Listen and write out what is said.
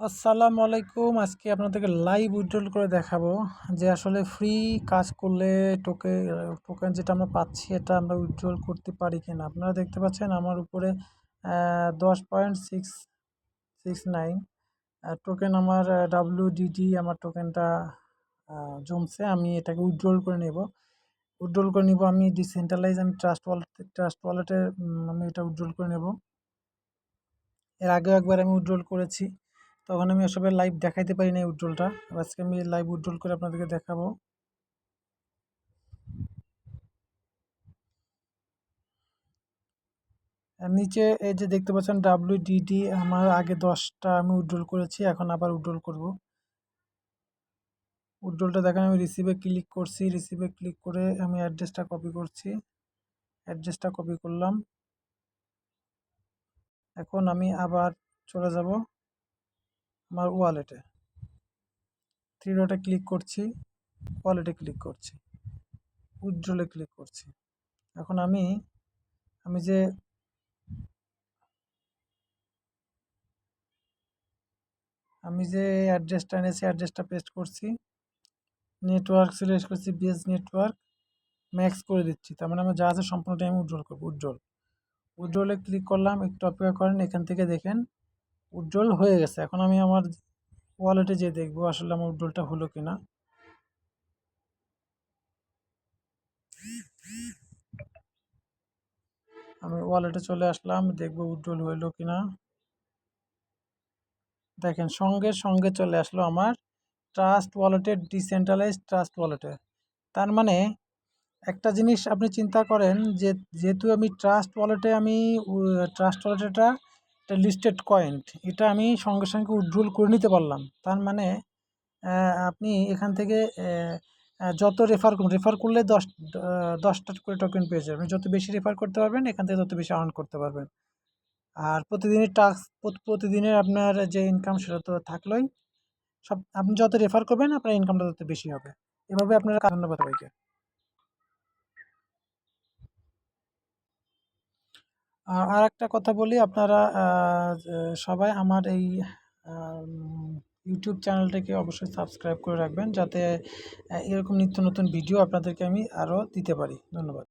আসসালামু আলাইকুম। আজকে আপনাদেরকে লাইভ উইথড্রল করে দেখাবো যে আসলে ফ্রি কাজ করলে টোকেন যেটা আমরা পাচ্ছি এটা আমরা উইথড্রল করতে পারি কিনা। আপনারা দেখতে পাচ্ছেন আমার উপরে 10.669 টোকেন আমার WDD আমার টোকেনটা জমছে। আমি এটাকে উইথড্রল করে নেব। আমি ডিসেন্ট্রালাইজ আমি ট্রাস্ট ওয়ালেটে আমি এটা উইথড্রল করে নেব। এর আগেও একবার আমি উইথড্রল করেছি, তখন আমি এসবের লাইভ দেখাইতে পারি না উইথড্রলটা। আজকে আমি লাইভ উইথড্রল করে আপনাদেরকে দেখাবো। আর নিচে এই যে দেখতে পাচ্ছেন WDD আমার আগে 10টা আমি উইথড্রল করেছি, এখন আবার উইথড্রল করব। উইথড্রলটা দেখেন আমি রিসিভে ক্লিক করছি, রিসিভে ক্লিক করে আমি অ্যাড্রেসটা কপি করছি, অ্যাড্রেসটা কপি করলাম। এখন আমি আবার চলে যাব আমার ওয়ালেটে, থ্রি ডটে ক্লিক করছি, ওয়ালেটে ক্লিক করছি, উইথড্রলে ক্লিক করছি। এখন আমি আমি যে আমি যে অ্যাড্রেসটা এনেছি অ্যাড্রেসটা পেস্ট করছি, নেটওয়ার্ক সিলেক্ট করছি, বিএস নেটওয়ার্ক ম্যাক্স করে দিচ্ছি। তার মানে আমার যা আছে সম্পূর্ণটা আমি উইথড্রল করবো। উইথড্রলে ক্লিক করলাম, একটু অপেক্ষা করেন। এখান থেকে দেখেন উইথড্রল হয়ে গেছে। এখন আমি আমার ওয়ালেটে যেয়ে দেখবো আসলে আমার উইথড্রলটা হলো কিনা। আমি ওয়ালেটে চলে আসলাম, দেখবো উইথড্রল হইলো কিনা। দেখেন সঙ্গে সঙ্গে চলে আসলো আমার ট্রাস্ট ওয়ালেটে, ডিসেন্ট্রালাইজ ট্রাস্ট ওয়ালেটে। তার মানে একটা জিনিস আপনি চিন্তা করেন যে যেহেতু আমি ট্রাস্ট ওয়ালেটটা এটা লিস্টেড কয়েন, এটা আমি সঙ্গে সঙ্গে উইথড্রল করে নিতে পারলাম। তার মানে আপনি এখান থেকে যত রেফার করলে 10টা করে টোকেন পেয়ে যাবেন। আপনি যত বেশি রেফার করতে পারবেন এখান থেকে তত বেশি আর্ন করতে পারবেন। আর প্রতিদিনের আপনার যে ইনকাম সেটা তো থাকলোই। আপনি যত রেফার করবেন আপনার ইনকামটা তত বেশি হবে। এভাবে আপনারা ধন্যবাদ সবাইকে। আর একটা কথা বলি, আপনারা সবাই আমার এই ইউটিউব চ্যানেলটাকে অবশ্যই সাবস্ক্রাইব করে রাখবেন, যাতে এরকম নিত্য নতুন ভিডিও আপনাদেরকে আমি আরও দিতে পারি। ধন্যবাদ।